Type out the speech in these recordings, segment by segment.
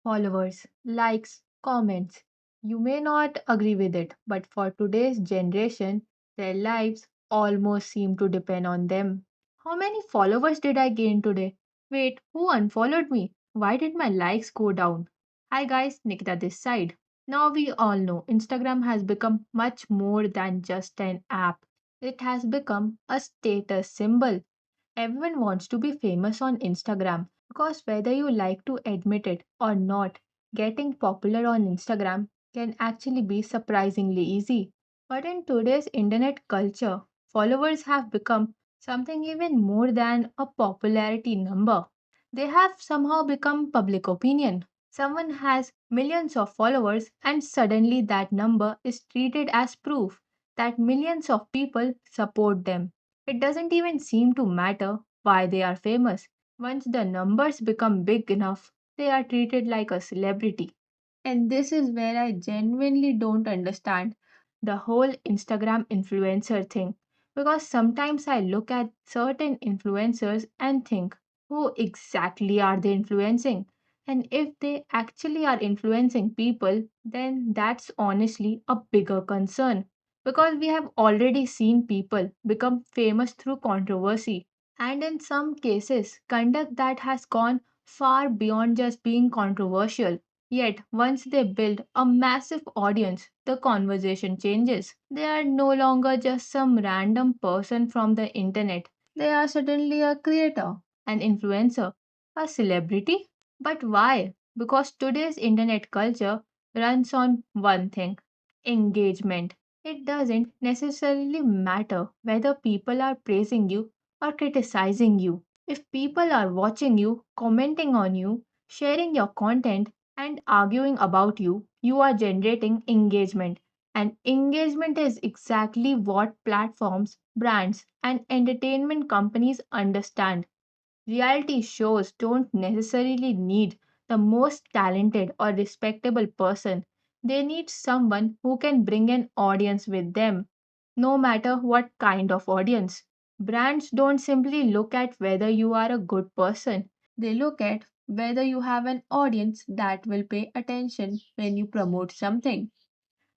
Followers, likes, comments. You may not agree with it, but for today's generation, their lives almost seem to depend on them. How many followers did I gain today? Wait, who unfollowed me? Why did my likes go down? Hi guys, Nikita this side. Now we all know Instagram has become much more than just an app. It has become a status symbol. Everyone wants to be famous on Instagram because whether you like to admit it or not, getting popular on Instagram can actually be surprisingly easy. But in today's internet culture, followers have become something even more than a popularity number. They have somehow become public opinion. Someone has millions of followers, and suddenly that number is treated as proof that millions of people support them. It doesn't even seem to matter why they are famous. Once the numbers become big enough, they are treated like a celebrity. And this is where I genuinely don't understand the whole Instagram influencer thing. Because sometimes I look at certain influencers and think, who exactly are they influencing? And if they actually are influencing people, then that's honestly a bigger concern because we have already seen people become famous through controversy and in some cases conduct that has gone far beyond just being controversial. Yet once they build a massive audience, the conversation changes. They are no longer just some random person from the internet. They are suddenly a creator, an influencer, a celebrity. But why? Because today's internet culture runs on one thing: engagement. It doesn't necessarily matter whether people are praising you or criticizing you. If people are watching you, commenting on you, sharing your content, and arguing about you, you are generating engagement. And engagement is exactly what platforms, brands, and entertainment companies understand. Reality shows don't necessarily need the most talented or respectable person. They need someone who can bring an audience with them, no matter what kind of audience. Brands don't simply look at whether you are a good person, they look at whether you have an audience that will pay attention when you promote something.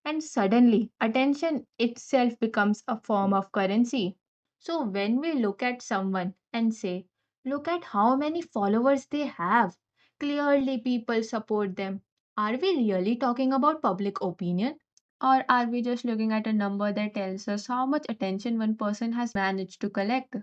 And suddenly, attention itself becomes a form of currency. So, when we look at someone and say, look at how many followers they have, clearly people support them. Are we really talking about public opinion? Or are we just looking at a number that tells us how much attention one person has managed to collect?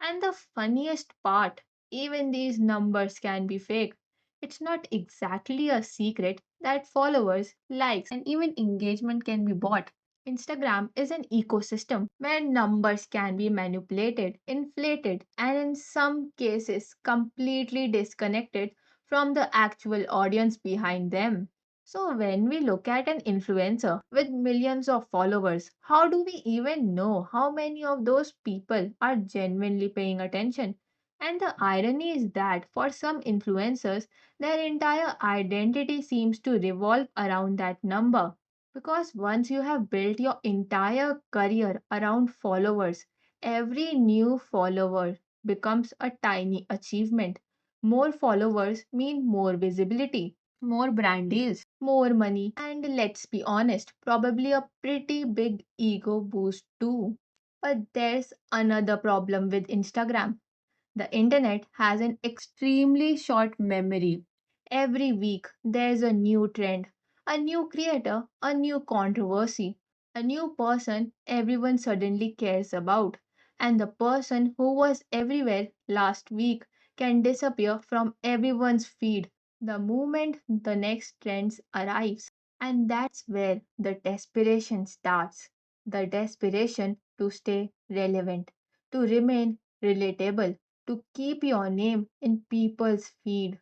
And the funniest part, even these numbers can be fake. It's not exactly a secret that followers, likes, and even engagement can be bought. Instagram is an ecosystem where numbers can be manipulated, inflated, and in some cases completely disconnected from the actual audience behind them. So, when we look at an influencer with millions of followers, how do we even know how many of those people are genuinely paying attention? And the irony is that for some influencers, their entire identity seems to revolve around that number. Because once you have built your entire career around followers, every new follower becomes a tiny achievement. More followers mean more visibility, more brand deals, more money, and let's be honest, probably a pretty big ego boost too. But there's another problem with Instagram. The internet has an extremely short memory. Every week there's a new trend, a new creator, a new controversy, a new person everyone suddenly cares about. And the person who was everywhere last week can disappear from everyone's feed the moment the next trend arrives. And that's where the desperation starts. The desperation to stay relevant, to remain relatable, to keep your name in people's feed.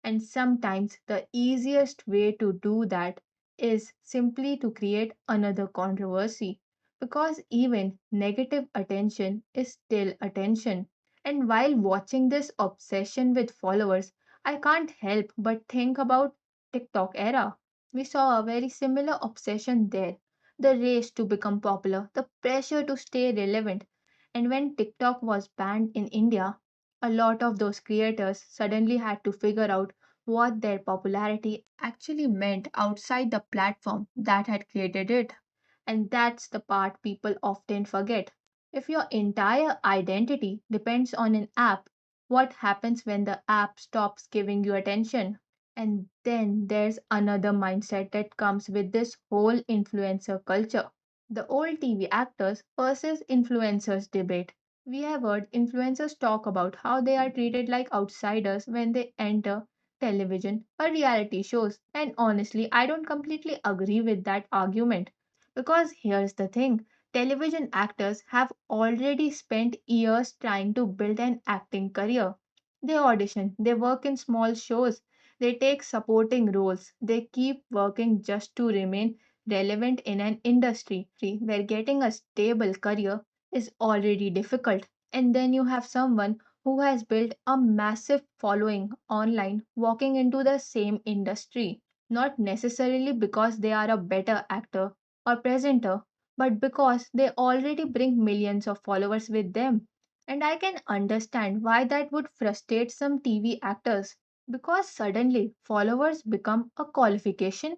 And sometimes the easiest way to do that is simply to create another controversy because even negative attention is still attention. And while watching this obsession with followers, I can't help but think about TikTok era. We saw a very similar obsession there. The race to become popular, the pressure to stay relevant. And when TikTok was banned in India, a lot of those creators suddenly had to figure out what their popularity actually meant outside the platform that had created it. And that's the part people often forget. If your entire identity depends on an app, what happens when the app stops giving you attention? And then there's another mindset that comes with this whole influencer culture. The old TV actors versus influencers debate. We have heard influencers talk about how they are treated like outsiders when they enter television or reality shows. And honestly, I don't completely agree with that argument. Because here's the thing, television actors have already spent years trying to build an acting career. They audition, they work in small shows, they take supporting roles, they keep working just to remain relevant in an industry where getting a stable career is already difficult. And then you have someone who has built a massive following online walking into the same industry, not necessarily because they are a better actor or presenter, but because they already bring millions of followers with them. And I can understand why that would frustrate some TV actors because suddenly followers become a qualification.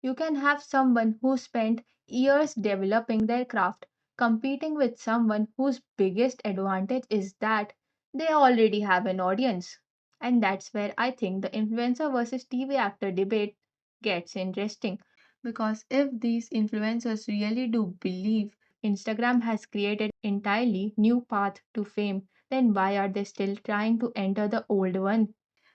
You can have someone who spent years developing their craft competing with someone whose biggest advantage is that they already have an audience. And that's where I think the influencer versus TV actor debate gets interesting. Because if these influencers really do believe Instagram has created entirely new path to fame, then why are they still trying to enter the old one?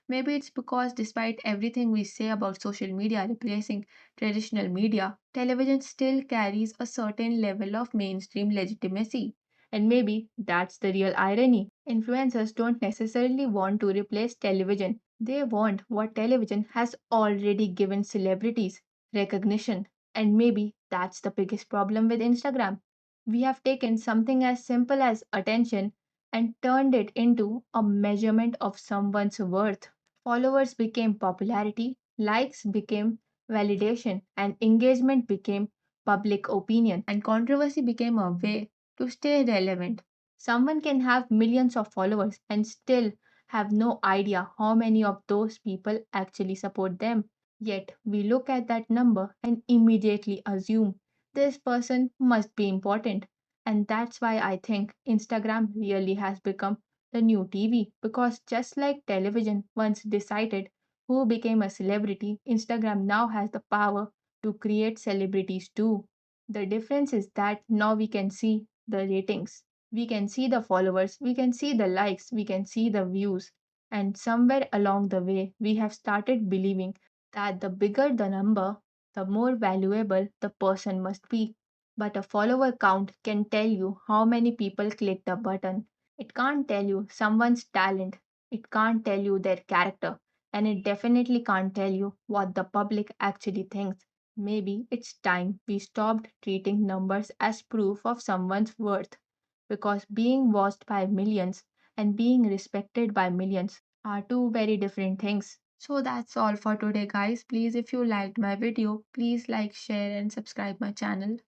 Maybe it's because despite everything we say about social media replacing traditional media, television still carries a certain level of mainstream legitimacy. And maybe that's the real irony. Influencers don't necessarily want to replace television. They want what television has already given celebrities recognition. And maybe that's the biggest problem with Instagram. We have taken something as simple as attention and turned it into a measurement of someone's worth. Followers became popularity, likes became validation, and engagement became public opinion, and controversy became a way to stay relevant. Someone can have millions of followers and still have no idea how many of those people actually support them. Yet we look at that number and immediately assume this person must be important. And that's why I think Instagram really has become the new TV because just like television once decided who became a celebrity, Instagram now has the power to create celebrities too. The difference is that now we can see the ratings, we can see the followers, we can see the likes, we can see the views. And somewhere along the way, we have started believing that the bigger the number, the more valuable the person must be. But a follower count can tell you how many people clicked the button. It can't tell you someone's talent, it can't tell you their character, and it definitely can't tell you what the public actually thinks. Maybe it's time we stopped treating numbers as proof of someone's worth because being watched by millions and being respected by millions are two very different things. So that's all for today, guys. Please, if you liked my video, please like, share, and subscribe my channel.